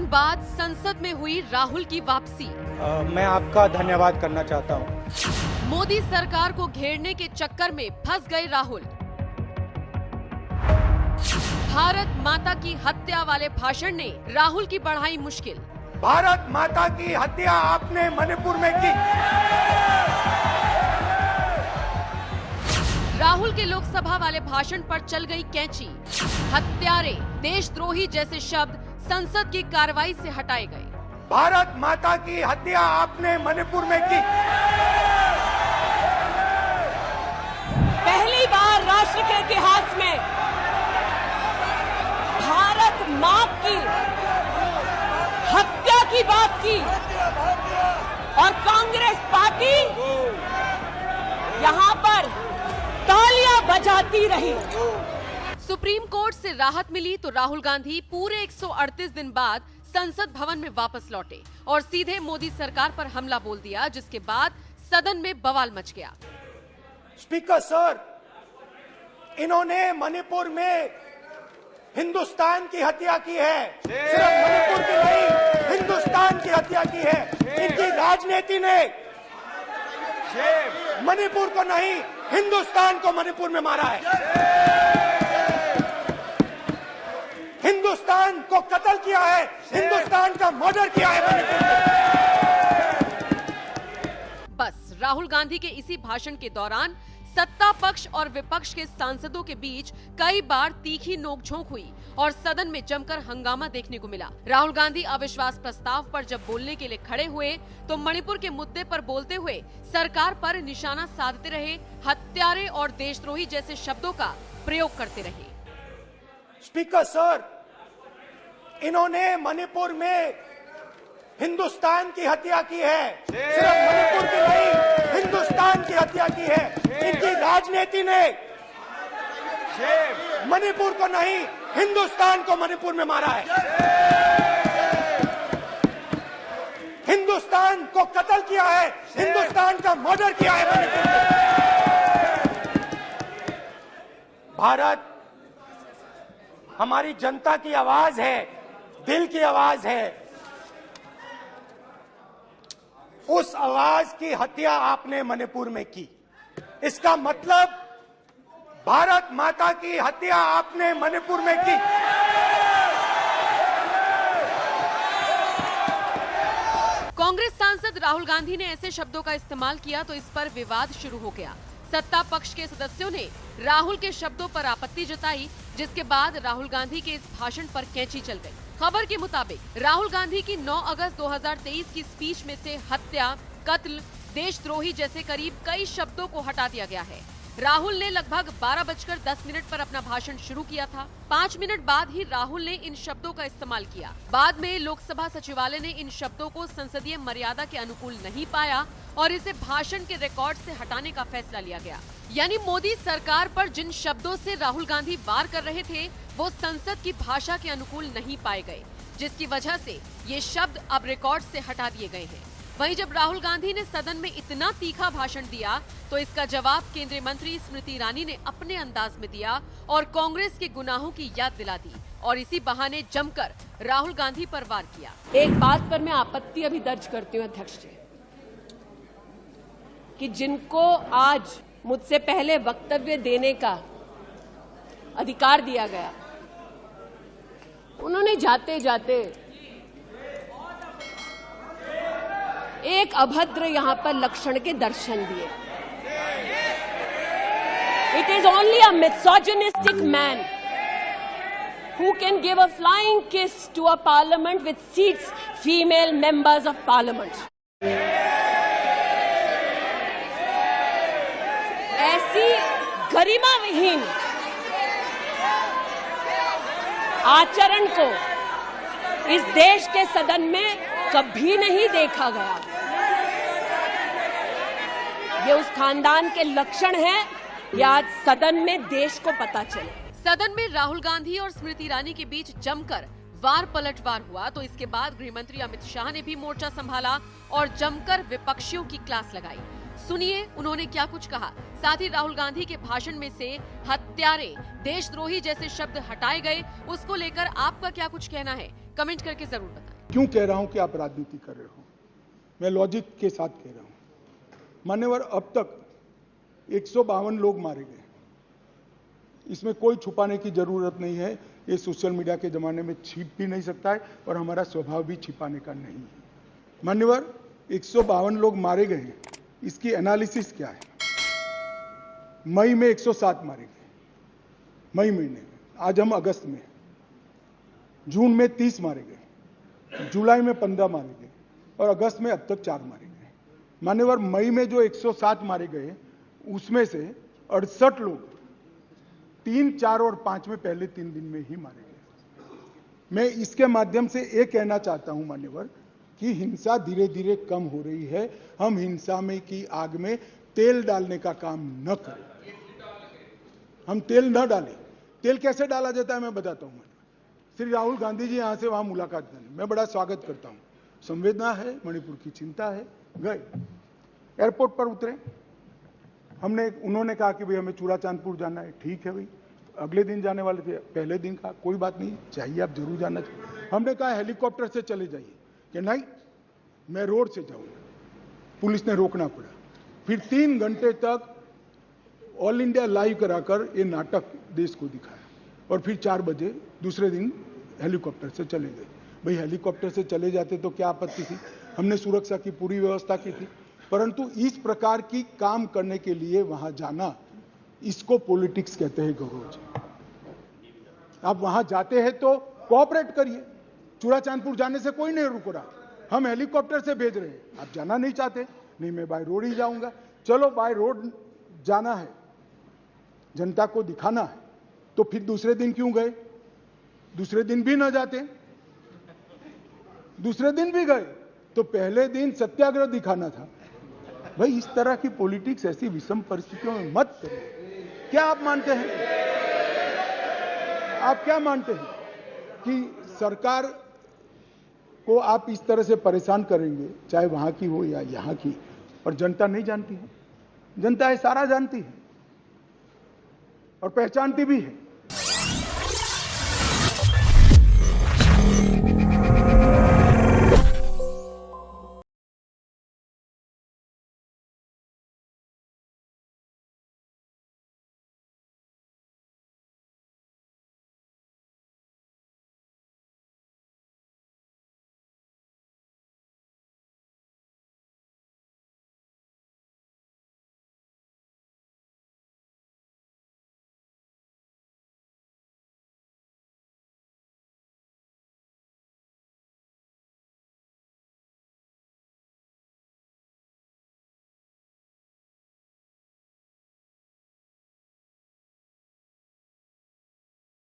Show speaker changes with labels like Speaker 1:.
Speaker 1: बाद संसद में हुई राहुल की वापसी।
Speaker 2: मैं आपका धन्यवाद करना चाहता हूं।
Speaker 1: मोदी सरकार को घेरने के चक्कर में फंस गए राहुल। भारत माता की हत्या वाले भाषण ने राहुल की बढ़ाई मुश्किल।
Speaker 2: भारत माता की हत्या आपने मणिपुर में की।
Speaker 1: राहुल के लोकसभा वाले भाषण पर चल गई कैंची। हत्यारे, देशद्रोही जैसे शब्द संसद की कार्रवाई से हटाए गए।
Speaker 2: भारत माता की हत्या आपने मणिपुर में की।
Speaker 3: पहली बार राष्ट्र के इतिहास में भारत मां की हत्या की बात की और कांग्रेस पार्टी यहां पर तालियां बजाती रही।
Speaker 1: सुप्रीम कोर्ट से राहत मिली तो राहुल गांधी पूरे 138 दिन बाद संसद भवन में वापस लौटे और सीधे मोदी सरकार पर हमला बोल दिया, जिसके बाद सदन में बवाल मच गया।
Speaker 2: स्पीकर सर, इन्होंने मणिपुर में हिंदुस्तान की हत्या की है। सिर्फ मणिपुर की नहीं, हिंदुस्तान की हत्या की है। इनकी राजनीति ने मणिपुर को नहीं, हिंदुस्तान को मणिपुर में मारा है। हिंदुस्तान को कत्ल किया है, हिंदुस्तान का मर्डर किया है मणिपुर में।
Speaker 1: बस राहुल गांधी के इसी भाषण के दौरान सत्ता पक्ष और विपक्ष के सांसदों के बीच कई बार तीखी नोकझोंक हुई और सदन में जमकर हंगामा देखने को मिला। राहुल गांधी अविश्वास प्रस्ताव पर जब बोलने के लिए खड़े हुए तो मणिपुर के मुद्दे पर बोलते हुए सरकार पर निशाना साधते रहे, हत्यारे और देशद्रोही जैसे शब्दों का प्रयोग करते रहे।
Speaker 2: स्पीकर सर, इन्होंने मणिपुर में हिंदुस्तान की हत्या की है। सिर्फ मणिपुर की नहीं, हिंदुस्तान की हत्या की है। इनकी राजनीति ने मणिपुर को नहीं, हिंदुस्तान को मणिपुर में मारा है। हिंदुस्तान को कत्ल किया है, हिंदुस्तान का मर्डर किया है मणिपुर में। भारत हमारी जनता की आवाज है, दिल की आवाज है। उस आवाज की हत्या आपने मणिपुर में की। इसका मतलब भारत माता की हत्या आपने मणिपुर में की।
Speaker 1: कांग्रेस सांसद राहुल गांधी ने ऐसे शब्दों का इस्तेमाल किया तो इस पर विवाद शुरू हो गया। सत्ता पक्ष के सदस्यों ने राहुल के शब्दों पर आपत्ति जताई, जिसके बाद राहुल गांधी के इस भाषण पर कैंची चल गई। खबर के मुताबिक राहुल गांधी की 9 अगस्त 2023 की स्पीच में से हत्या, कत्ल, देशद्रोही जैसे करीब कई शब्दों को हटा दिया गया है। राहुल ने लगभग 12:10 पर अपना भाषण शुरू किया था। 5 मिनट बाद ही राहुल ने इन शब्दों का इस्तेमाल किया। बाद में लोकसभा सचिवालय ने इन शब्दों को संसदीय मर्यादा के अनुकूल नहीं पाया और इसे भाषण के रिकॉर्ड से हटाने का फैसला लिया गया। यानी मोदी सरकार पर जिन शब्दों से राहुल गांधी वार कर रहे थे वो संसद की भाषा के अनुकूल नहीं पाए गए, जिसकी वजह से ये शब्द अब रिकॉर्ड से हटा दिए गए हैं। वहीं जब राहुल गांधी ने सदन में इतना तीखा भाषण दिया तो इसका जवाब केंद्रीय मंत्री स्मृति ईरानी ने अपने अंदाज में दिया और कांग्रेस के गुनाहों की याद दिला दी और इसी बहाने जमकर राहुल गांधी पर वार किया।
Speaker 3: एक बात पर मैं आपत्ति अभी दर्ज करती हूँ अध्यक्ष जी, कि जिनको आज मुझसे पहले वक्तव्य देने का अधिकार दिया गया, उन्होंने जाते जाते एक अभद्र यहां पर लक्षण के दर्शन दिए। It is only a misogynistic man who can give a flying kiss to a parliament which seats female members of parliament. ऐसी गरिमा विहीन आचरण को इस देश के सदन में कभी नहीं देखा गया। ये उस खानदान के लक्षण हैं, ये आज सदन में देश को पता चले।
Speaker 1: सदन में राहुल गांधी और स्मृति ईरानी के बीच जमकर वार पलटवार हुआ तो इसके बाद गृह मंत्री अमित शाह ने भी मोर्चा संभाला और जमकर विपक्षियों की क्लास लगाई। सुनिए उन्होंने क्या कुछ कहा। साथ ही राहुल गांधी के भाषण में से हत्यारे, देशद्रोही जैसे शब्द हटाए गए, उसको लेकर आपका क्या कुछ कहना है, कमेंट करके जरूर बताएं।
Speaker 4: क्यों कह रहा हूं कि आप राजनीति कर रहे हो? मैं लॉजिक के साथ कह रहा हूं। मान्यवर, अब तक 152 लोग मारे गए। इसमें कोई छुपाने की जरूरत नहीं है। ये सोशल मीडिया के जमाने में छिप भी नहीं सकता है और हमारा स्वभाव भी छिपाने का नहीं है। मान्यवर, 152 लोग मारे गए हैं। इसकी एनालिसिस क्या है? मई में 107 मारे गए, मई महीने में। आज हम अगस्त में, जून में 30 मारे गए, जुलाई में 15 मारे गए और अगस्त में अब तक 4 मारे गए। मान्यवर, मई में जो 107 मारे गए उसमें से 68 लोग 3, 4 और 5 में पहले 3 दिन में ही मारे गए। मैं इसके माध्यम से ये कहना चाहता हूं मान्यवर कि हिंसा धीरे धीरे कम हो रही है। हम हिंसा में की आग में तेल डालने का काम न करें। हम तेल न डालें। तेल कैसे डाला जाता है मैं बताता हूं। श्री राहुल गांधी जी यहां से वहां मुलाकात करने, मैं बड़ा स्वागत करता हूं। संवेदना है, मणिपुर की चिंता है। गए, एयरपोर्ट पर उतरे, उन्होंने कहा कि भाई हमें चूड़ाचांदपुर जाना है। ठीक है भाई, अगले दिन जाने वाले थे, पहले दिन कहा कोई बात नहीं, चाहिए आप जरूर जाना चाहिए। हमने कहा हेलीकॉप्टर से चले जाइए, कि नहीं मैं रोड से जाऊंगा। पुलिस ने रोकना पड़ा। फिर 3 घंटे तक ऑल इंडिया लाइव कराकर ये नाटक देश को दिखाया और फिर 4 बजे दूसरे दिन हेलीकॉप्टर से चले गए। भाई हेलीकॉप्टर से चले जाते तो क्या आपत्ति थी? हमने सुरक्षा की पूरी व्यवस्था की थी। परंतु इस प्रकार की काम करने के लिए वहां जाना, इसको पॉलिटिक्स कहते हैं गौरव जी। आप वहां जाते हैं तो कोऑपरेट करिए। चूड़ाचांदपुर जाने से कोई नहीं रुक रहा, हम हेलीकॉप्टर से भेज रहे हैं। आप जाना नहीं चाहते, नहीं मैं बाय रोड ही जाऊंगा। चलो बाय रोड जाना है, जनता को दिखाना है, तो फिर दूसरे दिन क्यों गए? दूसरे दिन भी न जाते, दूसरे दिन भी गए तो पहले दिन सत्याग्रह दिखाना था। भाई इस तरह की पॉलिटिक्स ऐसी विषम परिस्थितियों में मत करिए। क्या आप मानते हैं, आप क्या मानते हैं कि सरकार को आप इस तरह से परेशान करेंगे, चाहे वहां की हो या यहां की, और जनता नहीं जानती है? जनता है सारा जानती है और पहचानती भी है।